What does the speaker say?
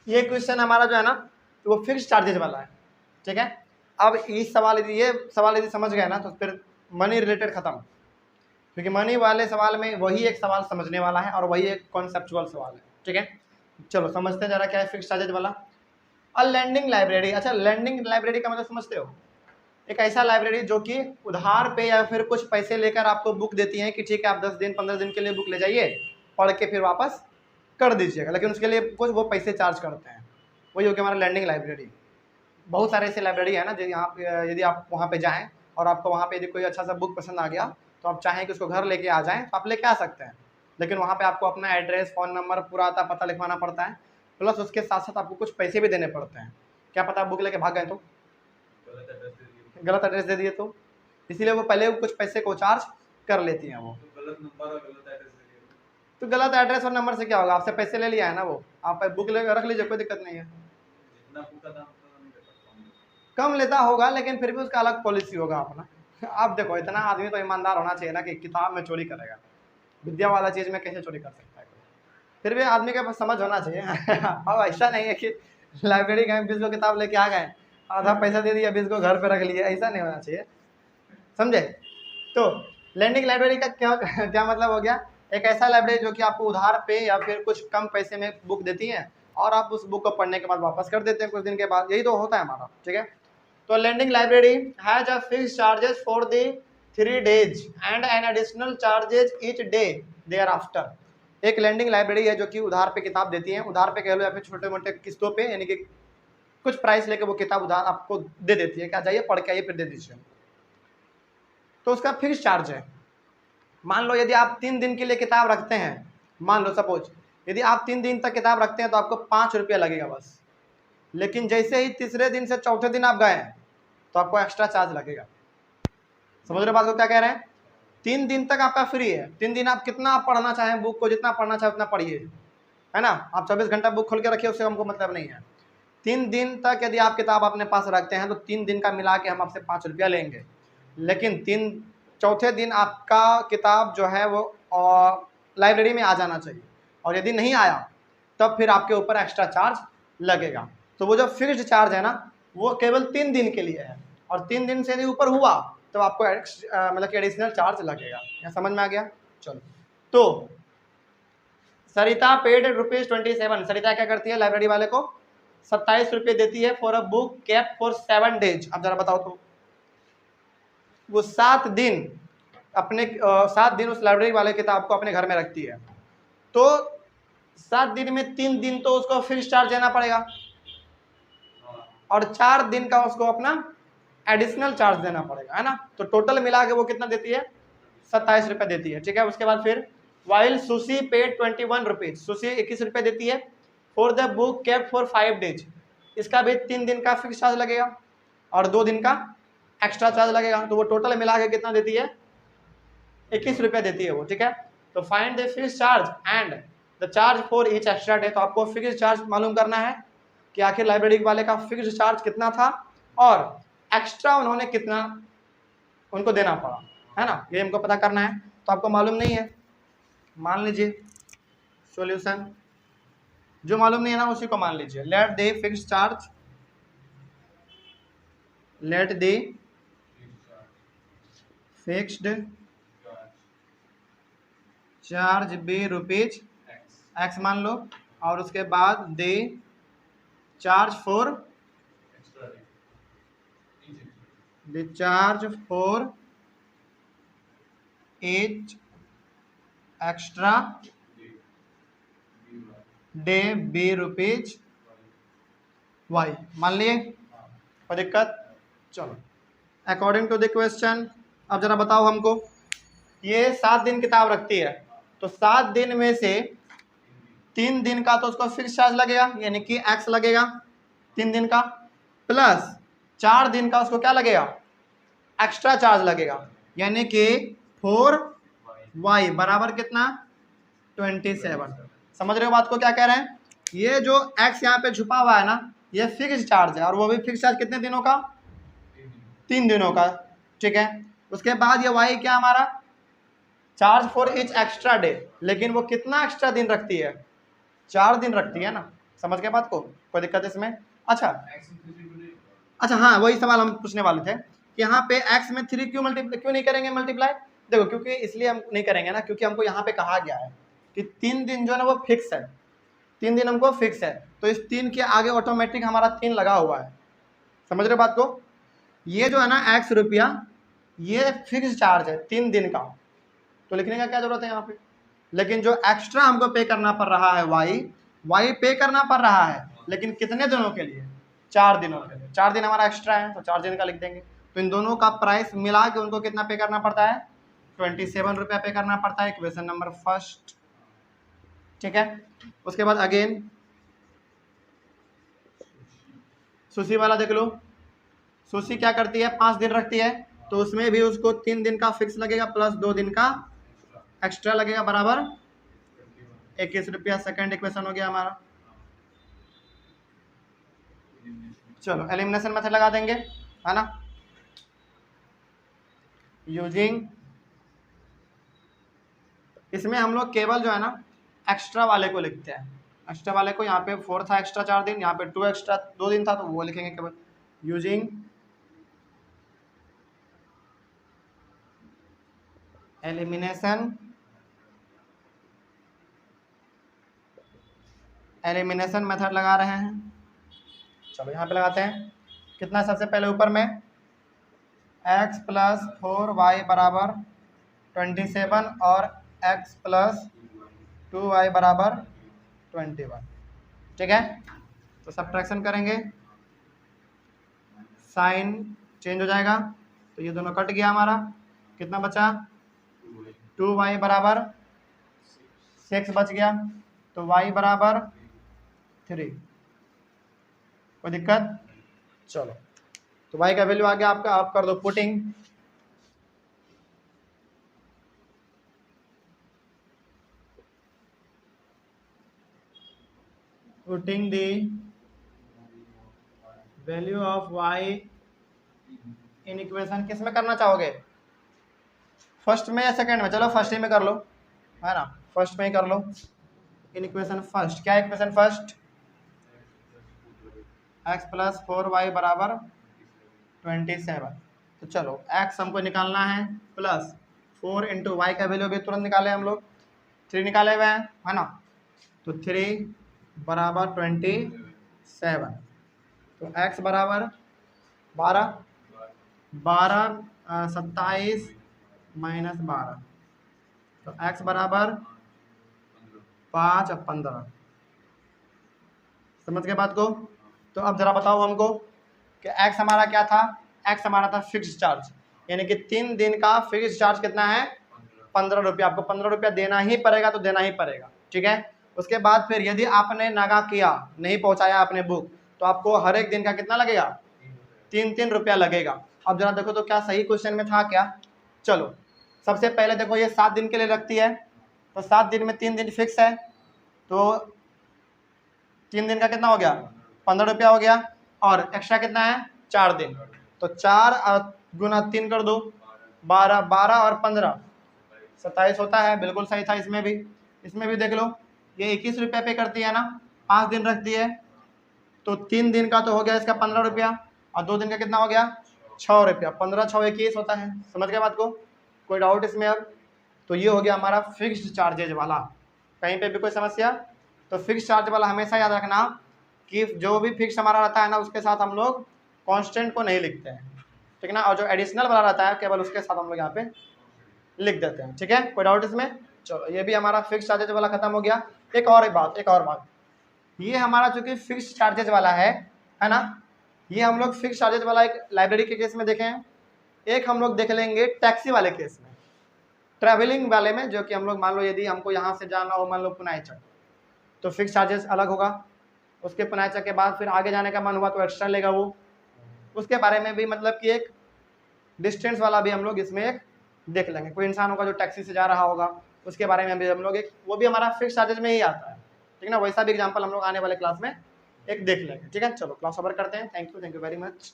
ये क्वेश्चन हमारा जो है ना वो फिक्स चार्जेस वाला है, ठीक है। अब इस सवाल ये सवाल यदि समझ गए ना तो फिर मनी रिलेटेड खत्म, क्योंकि मनी वाले सवाल में वही एक सवाल समझने वाला है और वही एक कॉन्सेप्चुअल सवाल है, ठीक है। चलो समझते हैं जरा क्या है फिक्स चार्जेस वाला। और लैंडिंग लाइब्रेरी, अच्छा लैंडिंग लाइब्रेरी का मतलब समझते हो, एक ऐसा लाइब्रेरी जो कि उधार पे या फिर कुछ पैसे लेकर आपको बुक देती है कि ठीक है आप 10 दिन 15 दिन के लिए बुक ले जाइए, पढ़ के फिर वापस कर दीजिएगा, लेकिन उसके लिए कुछ वो पैसे चार्ज करते हैं, वही हो गया हमारा लैंडिंग लाइब्रेरी। बहुत सारे ऐसे लाइब्रेरी है ना जो यहाँ पे यदि आप वहाँ पे जाएँ और आपको वहाँ पे यदि कोई अच्छा सा बुक पसंद आ गया तो आप चाहें कि उसको घर लेके आ जाएँ तो आप लेके आ सकते हैं, लेकिन वहाँ पे आपको अपना एड्रेस फ़ोन नंबर पूरा आता पता लिखवाना पड़ता है, प्लस उसके साथ साथ आपको कुछ पैसे भी देने पड़ते हैं। क्या पता आप बुक लेके भाग गए तो गलत एड्रेस दे दिए तो, इसीलिए वो पहले कुछ पैसे को चार्ज कर लेती हैं। वो गलत नंबर और गलत एड्रेस दे दिया तो गलत एड्रेस और नंबर से क्या होगा, आपसे पैसे ले लिया है ना, वो आप बुक ले रख लीजिए, कोई दिक्कत नहीं है। जितना बुक का दाम उतना नहीं देता, कम लेता होगा लेकिन फिर भी उसका अलग पॉलिसी होगा अपना। आप देखो इतना आदमी तो ईमानदार होना चाहिए ना कि किताब में चोरी करेगा, विद्या वाला चीज़ में कैसे चोरी कर सकता है, फिर भी आदमी के पास समझ होना चाहिए। अब ऐसा नहीं है कि लाइब्रेरी गए 20 को किताब लेके आ गए, आधा पैसा दे दिया 20 को घर पे रख लिया, ऐसा नहीं होना चाहिए, समझे। तो लैंडिंग लाइब्रेरी का क्या क्या मतलब हो गया, एक ऐसा लाइब्रेरी जो कि आपको उधार पे या फिर कुछ कम पैसे में बुक देती है और आप उस बुक को पढ़ने के बाद वापस कर देते हैं कुछ दिन के बाद, यही तो होता है हमारा, ठीक है। तो lending library has a fixed charges for the 3 days and an additional charges each day thereafter। एक lending library है जो कि उधार पे किताब देती है, उधार पे कह लो या फिर छोटे मोटे किस्तों पे, यानी कि कुछ प्राइस लेके वो किताब उधार आपको दे देती है, क्या जाइए पढ़ के आइए फिर दे दीजिए, तो उसका फिक्स चार्ज है। मान लो यदि आप 3 दिन के लिए किताब रखते हैं, मान लो सपोज यदि आप 3 दिन तक किताब रखते हैं तो आपको 5 रुपया लगेगा बस, लेकिन जैसे ही तीसरे दिन से चौथे दिन आप गए तो आपको एक्स्ट्रा चार्ज लगेगा। समझ रहे बात को क्या कह रहे हैं, 3 दिन तक आपका फ्री है, 3 दिन आप कितना आप पढ़ना चाहें बुक को, जितना पढ़ना चाहे उतना पढ़िए, है ना। आप 24 घंटा बुक खोल के रखिए, उससे हमको मतलब नहीं है। 3 दिन तक यदि आप किताब अपने पास रखते हैं तो 3 दिन का मिला के हम आपसे 5 रुपया लेंगे, लेकिन चौथे दिन आपका किताब जो है वो लाइब्रेरी में आ जाना चाहिए, और यदि नहीं आया तब फिर आपके ऊपर एक्स्ट्रा चार्ज लगेगा। तो वो जो फिक्स्ड चार्ज है ना वो केवल 3 दिन के लिए है, और 3 दिन से यदि ऊपर हुआ तो आपको मतलब कि एडिशनल चार्ज लगेगा। यहाँ समझ में आ गया। चलो, तो सरिता पेड ₹27। सरिता क्या करती है, लाइब्रेरी वाले को 27 रुपये देती है for a book kept for 7 days. अब जरा बताओ तो वो 7 दिन अपने 7 दिन उस लाइब्रेरी वाले किताब को अपने घर में रखती है, तो 7 दिन में 3 दिन तो उसको फिक्स चार्ज देना पड़ेगा और 4 दिन का उसको अपना एडिशनल चार्ज देना पड़ेगा, है ना। तो टोटल मिला के वो कितना देती है, 27 रुपये देती है, ठीक है। उसके बाद फिर while sushi paid 21 rupees, sushi 21 रुपये देती है for the book kept for 5 days. इसका भी 3 दिन का फिक्स चार्ज लगेगा और 2 दिन का एक्स्ट्रा चार्ज लगेगा, तो वो टोटल मिला के कितना देती है, 21 रुपये देती है वो, ठीक है। तो find the fix charge and the charge for each extra day. तो आपको फिक्स चार्ज मालूम करना है कि आखिर लाइब्रेरी वाले का फिक्स चार्ज कितना था और एक्स्ट्रा उन्होंने कितना उनको देना पड़ा, है ना, ये हमको पता करना है। तो आपको मालूम नहीं है, मान लीजिए सॉल्यूशन जो मालूम नहीं है ना उसी को मान लीजिए। Let the fix charge, let the fixed charge be rupees x मान लो, और उसके बाद the charge for the charge for each extra day be rupees y, मान लिए, कोई दिक्कत। चलो अकॉर्डिंग टू द क्वेश्चन अब जरा बताओ हमको, ये 7 दिन किताब रखती है तो 7 दिन में से 3 दिन का तो उसको फिक्स चार्ज लगेगा, यानी कि एक्स लगेगा 3 दिन का, प्लस 4 दिन का उसको क्या लगेगा, एक्स्ट्रा चार्ज लगेगा, यानी कि 4y बराबर कितना 27। समझ रहे हो बात को क्या कह रहे हैं, ये जो x यहाँ पे छुपा हुआ है ना ये फिक्स चार्ज है, और वो भी फिक्स चार्ज कितने दिनों का, 3 दिनों का, ठीक है। उसके बाद ये y क्या हमारा charge for each extra day, लेकिन वो कितना एक्स्ट्रा दिन रखती है, 4 दिन रखती है ना, समझ के बात को, कोई दिक्कत इसमें? अच्छा हाँ, वही सवाल हम पूछने वाले थे कि यहाँ पे x में 3 क्यों नहीं करेंगे मल्टीप्लाई? देखो क्योंकि इसलिए हम नहीं करेंगे ना, क्योंकि हमको यहाँ पे कहा गया है कि 3 दिन जो है ना वो फिक्स है, 3 दिन हमको फिक्स है, तो इस 3 के आगे ऑटोमेटिक हमारा 3 लगा हुआ है। समझ रहे बात को? ये जो है ना x रुपया, ये फिक्स चार्ज है 3 दिन का, तो लिखने का क्या जरूरत है यहाँ पे। लेकिन जो एक्स्ट्रा हमको पे करना पड़ रहा है y पे करना पड़ रहा है, लेकिन कितने दिनों के लिए? 4 दिनों के लिए। 4 दिन हमारा एक्स्ट्रा है, तो 4 दिन का लिख देंगे। तो इन दोनों का प्राइस मिला के उनको कितना पे करना पड़ता है? 27 रुपया पे करना पड़ता है, इक्वेशन नंबर फर्स्ट। ठीक है, उसके बाद अगेन सुशी वाला देख लो। सुशी क्या करती है? 5 दिन रखती है, तो उसमें भी उसको 3 दिन का फिक्स लगेगा प्लस 2 दिन का एक्स्ट्रा लगेगा, बराबर 21 रुपया। सेकेंड इक्वेशन हो गया हमारा। चलो एलिमिनेशन मेथड लगा देंगे, है ना, यूजिंग। इसमें हम लोग केवल जो है ना एक्स्ट्रा वाले को लिखते हैं, एक्स्ट्रा वाले को। यहाँ पे 4 था एक्स्ट्रा 4 दिन, यहाँ पे 2 एक्स्ट्रा 2 दिन था, तो वो लिखेंगे केवल यूजिंग एलिमिनेशन मेथड लगा रहे हैं। चलो यहाँ पे लगाते हैं। कितना? सबसे पहले ऊपर में x प्लस 4y बराबर 27 और x प्लस 2y बराबर 21। ठीक है, तो सब्ट्रैक्शन करेंगे, साइन चेंज हो जाएगा, तो ये दोनों कट गया हमारा। कितना बचा? 2y बराबर 6 बच गया, तो y बराबर 3। कोई दिक्कत? चलो, तो y का वैल्यू आ गया आपका, आप कर दो putting. Putting the value of y in equation. किस में करना चाहोगे? फर्स्ट में या सेकंड में? चलो फर्स्ट ही में कर लो, है ना, फर्स्ट में ही कर लो। इन इक्वेशन फर्स्ट, क्या equation first? x plus 4y बराबर 27। तो चलो x हमको निकालना है, प्लस 4 इंटू वाई का वैल्यू भी तुरंत निकाले हम लोग, 3 निकाले हुए हैं, है ना, तो 3 बराबर 27। तो x बराबर 12, 27 माइनस 12, तो x बराबर 5 और 15। समझ गए बात को? तो अब जरा बताओ हमको कि x हमारा क्या था? x हमारा था फिक्स चार्ज, यानी कि 3 दिन का फिक्स चार्ज कितना है? 15 रुपया। आपको 15 रुपया देना ही पड़ेगा, तो देना ही पड़ेगा। ठीक है, उसके बाद फिर यदि आपने नागा किया, नहीं पहुंचाया आपने बुक, तो आपको हर एक दिन का कितना लगेगा? 3-3 रुपया लगेगा। अब जरा देखो तो क्या सही क्वेश्चन में था क्या? चलो सबसे पहले देखो, ये 7 दिन के लिए रखती है, तो 7 दिन में 3 दिन फिक्स है, तो 3 दिन का कितना हो गया? 15 रुपया हो गया। और एक्स्ट्रा कितना है? 4 दिन, तो 4 गुना 3 कर दो, 12, 12 और 15 27 होता है। बिल्कुल सही था। इसमें भी देख लो, ये 21 रुपया पे करती है ना, 5 दिन रखती है, तो 3 दिन का तो हो गया इसका 15 रुपया, और 2 दिन का कितना हो गया? 6 रुपया। 15 6 21 होता है। समझ गए बात को? कोई डाउट इसमें अब? तो ये हो गया हमारा फिक्स्ड चार्जेज वाला। कहीं पे भी कोई समस्या? तो फिक्स चार्ज वाला हमेशा याद रखना कि जो भी फिक्स हमारा रहता है ना, उसके साथ हम लोग कांस्टेंट को नहीं लिखते हैं, ठीक है ना, और जो एडिशनल वाला रहता है केवल उसके साथ हम लोग यहाँ पे लिख देते हैं। ठीक है, कोई डाउट इसमें? चलो, ये भी हमारा फिक्स चार्जेज वाला खत्म हो गया। एक और बात, ये हमारा चूंकि फिक्स चार्जेज वाला है ना, ये हम लोग फिक्स चार्जेज वाला एक लाइब्रेरी के केस में देखे हैं, एक हम लोग देख लेंगे टैक्सी वाले केस में, ट्रैवलिंग वाले में, जो कि हम लोग मान लो यदि हमको यहाँ से जाना हो, मान लो पुनाईचक, तो फिक्स चार्जेस अलग होगा। उसके पुनाईचक के बाद फिर आगे जाने का मन हुआ तो एक्स्ट्रा लेगा वो। उसके बारे में भी मतलब कि एक डिस्टेंस वाला भी हम लोग इसमें एक देख लेंगे। कोई इंसान होगा जो टैक्सी से जा रहा होगा, उसके बारे में भी हम लोग एक, वो भी हमारा फिक्स चार्जेस में ही आता है, ठीक है ना। वैसा भी एग्जाम्पल हम लोग आने वाले क्लास में एक देख लेंगे। ठीक है, चलो क्लास ओवर करते हैं। Thank you very much.